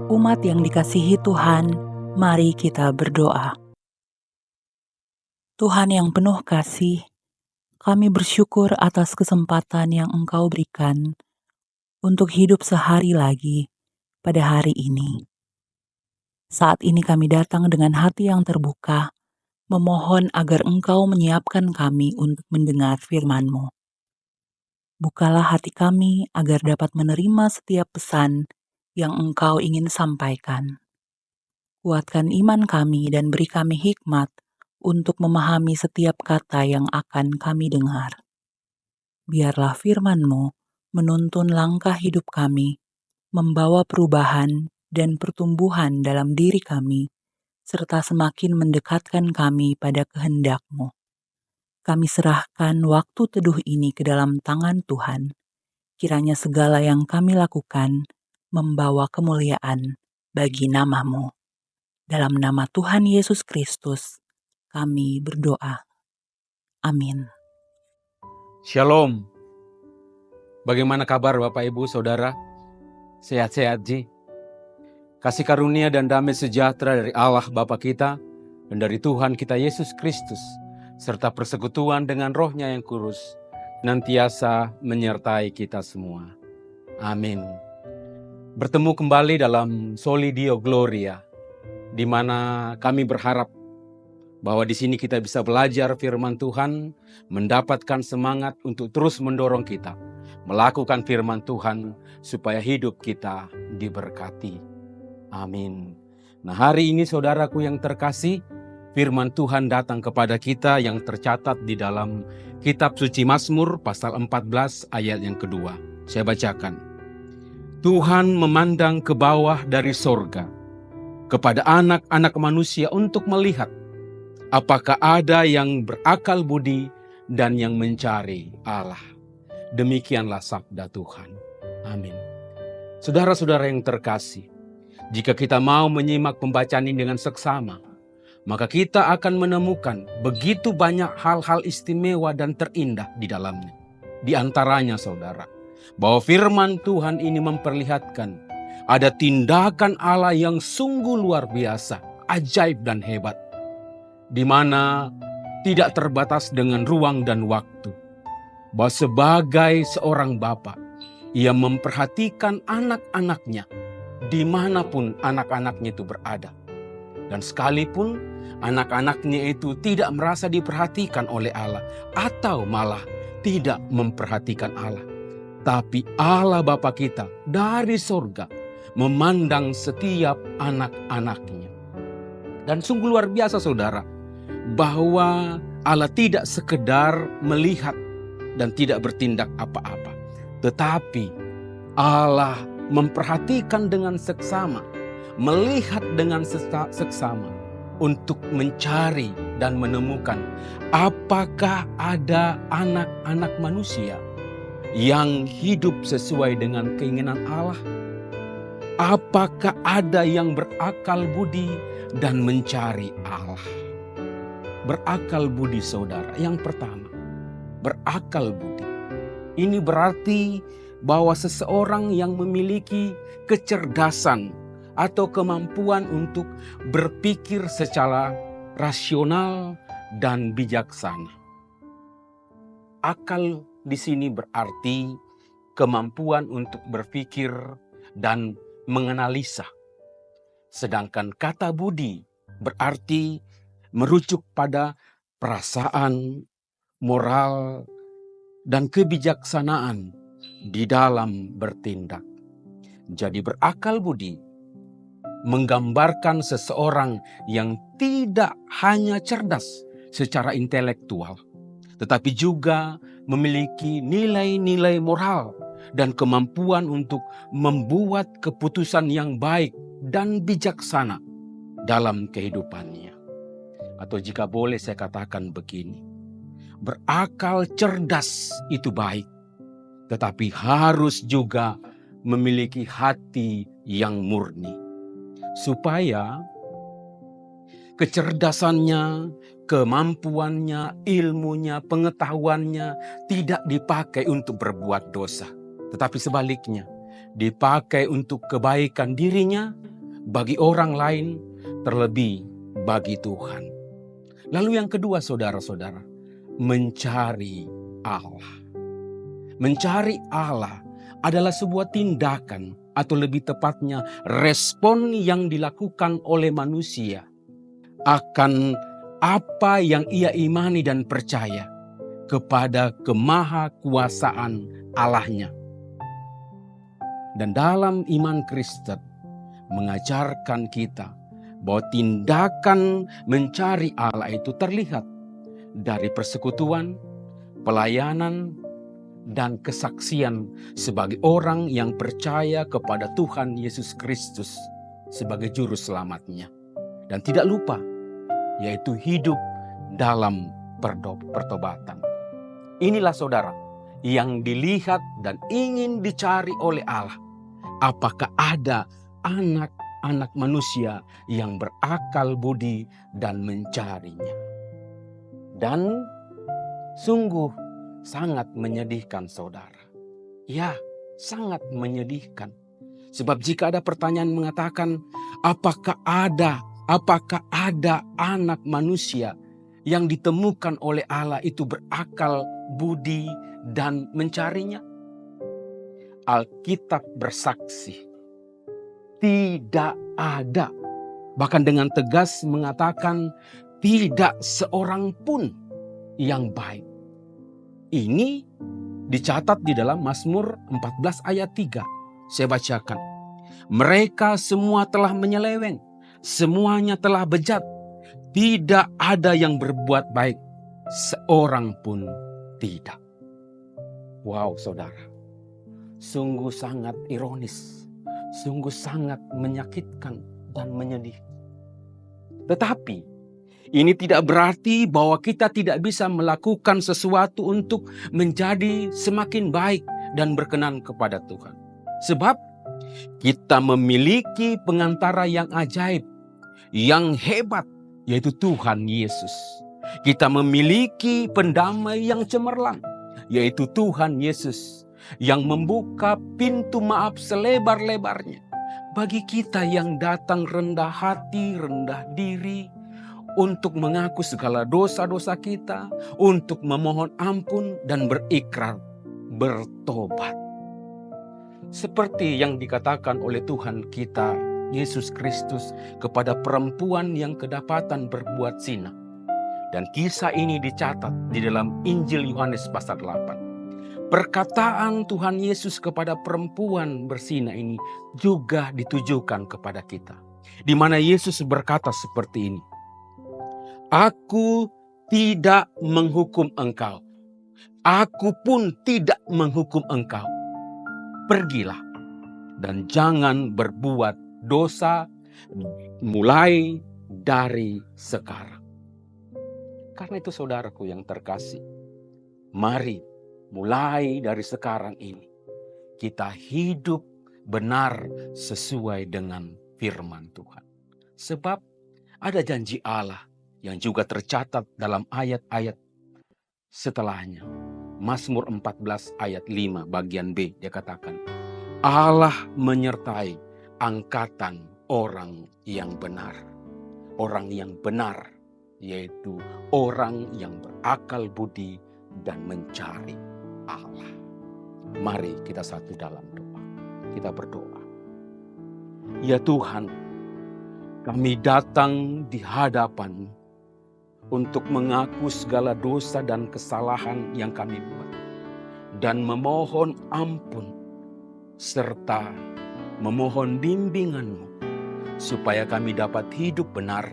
Umat yang dikasihi Tuhan, mari kita berdoa. Tuhan yang penuh kasih, kami bersyukur atas kesempatan yang Engkau berikan untuk hidup sehari lagi pada hari ini. Saat ini kami datang dengan hati yang terbuka, memohon agar Engkau menyiapkan kami untuk mendengar firman-Mu. Bukalah hati kami agar dapat menerima setiap pesan yang Engkau ingin sampaikan. Kuatkan iman kami dan beri kami hikmat untuk memahami setiap kata yang akan kami dengar. Biarlah firman-Mu menuntun langkah hidup kami, membawa perubahan dan pertumbuhan dalam diri kami, serta semakin mendekatkan kami pada kehendak-Mu. Kami serahkan waktu teduh ini ke dalam tangan Tuhan. Kiranya segala yang kami lakukan membawa kemuliaan bagi nama-Mu. Dalam nama Tuhan Yesus Kristus, kami berdoa. Amin. Shalom. Bagaimana kabar Bapak Ibu Saudara? Sehat-sehat ji? Kasih karunia dan damai sejahtera dari Allah Bapa kita dan dari Tuhan kita Yesus Kristus, serta persekutuan dengan Roh-Nya yang kudus, nantiasa menyertai kita semua. Amin. Bertemu kembali dalam Soli Deo Gloria, di mana kami berharap bahwa di sini kita bisa belajar firman Tuhan, mendapatkan semangat untuk terus mendorong kita melakukan firman Tuhan supaya hidup kita diberkati. Amin. Nah, hari ini saudaraku yang terkasih, firman Tuhan datang kepada kita yang tercatat di dalam kitab suci Mazmur pasal 14 ayat yang kedua. Saya bacakan. Tuhan memandang ke bawah dari sorga kepada anak-anak manusia untuk melihat apakah ada yang berakal budi dan yang mencari Allah. Demikianlah sabda Tuhan. Amin. Saudara-saudara yang terkasih, jika kita mau menyimak pembacaan ini dengan seksama, maka kita akan menemukan begitu banyak hal-hal istimewa dan terindah di dalamnya. Di antaranya saudara, bahwa firman Tuhan ini memperlihatkan ada tindakan Allah yang sungguh luar biasa, ajaib dan hebat, di mana tidak terbatas dengan ruang dan waktu. Bahwa sebagai seorang bapa, ia memperhatikan anak-anaknya dimanapun anak-anaknya itu berada. Dan sekalipun anak-anaknya itu tidak merasa diperhatikan oleh Allah atau malah tidak memperhatikan Allah, tapi Allah Bapa kita dari sorga memandang setiap anak-anaknya. Dan sungguh luar biasa saudara, bahwa Allah tidak sekedar melihat dan tidak bertindak apa-apa, tetapi Allah memperhatikan dengan seksama, melihat dengan seksama untuk mencari dan menemukan apakah ada anak-anak manusia yang hidup sesuai dengan keinginan Allah. Apakah ada yang berakal budi dan mencari Allah. Berakal budi saudara, yang pertama, berakal budi. Ini berarti bahwa seseorang yang memiliki kecerdasan atau kemampuan untuk berpikir secara rasional dan bijaksana. Akal di sini berarti kemampuan untuk berpikir dan menganalisa. Sedangkan kata budi berarti merujuk pada perasaan, moral, dan kebijaksanaan di dalam bertindak. Jadi berakal budi menggambarkan seseorang yang tidak hanya cerdas secara intelektual, tetapi juga memiliki nilai-nilai moral dan kemampuan untuk membuat keputusan yang baik dan bijaksana dalam kehidupannya. Atau jika boleh saya katakan begini, berakal cerdas itu baik, tetapi harus juga memiliki hati yang murni, supaya kecerdasannya, kemampuannya, ilmunya, pengetahuannya tidak dipakai untuk berbuat dosa, tetapi sebaliknya dipakai untuk kebaikan dirinya bagi orang lain, terlebih bagi Tuhan. Lalu yang kedua, saudara-saudara, mencari Allah. Mencari Allah adalah sebuah tindakan, atau lebih tepatnya respon yang dilakukan oleh manusia akan apa yang ia imani dan percaya kepada kemahakuasaan Allahnya. Dan dalam iman Kristen mengajarkan kita bahwa tindakan mencari Allah itu terlihat dari persekutuan, pelayanan, dan kesaksian sebagai orang yang percaya kepada Tuhan Yesus Kristus sebagai juru selamatnya. Dan tidak lupa, yaitu hidup dalam pertobatan. Inilah saudara yang dilihat dan ingin dicari oleh Allah. Apakah ada anak-anak manusia yang berakal budi dan mencarinya? Dan sungguh sangat menyedihkan saudara. Ya, sangat menyedihkan. Sebab jika ada pertanyaan mengatakan, apakah ada anak manusia yang ditemukan oleh Allah itu berakal budi dan mencarinya? Alkitab bersaksi, tidak ada. Bahkan dengan tegas mengatakan, tidak seorang pun yang baik. Ini dicatat di dalam Mazmur 14 ayat 3. Saya bacakan. Mereka semua telah menyeleweng, semuanya telah bejat. Tidak ada yang berbuat baik, seorang pun tidak. Wow, saudara. Sungguh sangat ironis, sungguh sangat menyakitkan dan menyedihkan. Tetapi ini tidak berarti bahwa kita tidak bisa melakukan sesuatu untuk menjadi semakin baik dan berkenan kepada Tuhan. Sebab kita memiliki pengantara yang ajaib, yang hebat, yaitu Tuhan Yesus. Kita memiliki pendamai yang cemerlang, yaitu Tuhan Yesus, yang membuka pintu maaf selebar-lebarnya bagi kita yang datang rendah hati, rendah diri, untuk mengaku segala dosa-dosa kita, untuk memohon ampun dan berikrar bertobat. Seperti yang dikatakan oleh Tuhan kita Yesus Kristus kepada perempuan yang kedapatan berbuat zina. Dan kisah ini dicatat di dalam Injil Yohanes pasal 8. Perkataan Tuhan Yesus kepada perempuan berzina ini juga ditujukan kepada kita, di mana Yesus berkata seperti ini, Aku tidak menghukum engkau. Aku pun tidak menghukum engkau. Pergilah dan jangan berbuat dosa mulai dari sekarang. Karena itu saudaraku yang terkasih, mari mulai dari sekarang ini kita hidup benar sesuai dengan firman Tuhan. Sebab ada janji Allah yang juga tercatat dalam ayat-ayat setelahnya. Mazmur 14 ayat 5 bagian B, dia katakan, Allah menyertai angkatan orang yang benar. Orang yang benar, yaitu orang yang berakal budi dan mencari Allah. Mari kita satu dalam doa. Kita berdoa. Ya Tuhan, kami datang di hadapan untuk mengaku segala dosa dan kesalahan yang kami buat, dan memohon ampun, serta memohon bimbingan-Mu, supaya kami dapat hidup benar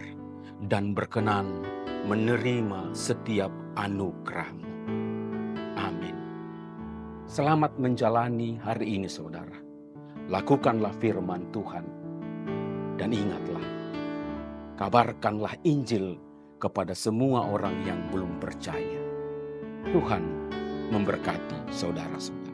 dan berkenan menerima setiap anugerah-Mu. Amin. Selamat menjalani hari ini saudara. Lakukanlah firman Tuhan, dan ingatlah, kabarkanlah Injil kepada semua orang yang belum percaya. Tuhan memberkati saudara-saudara.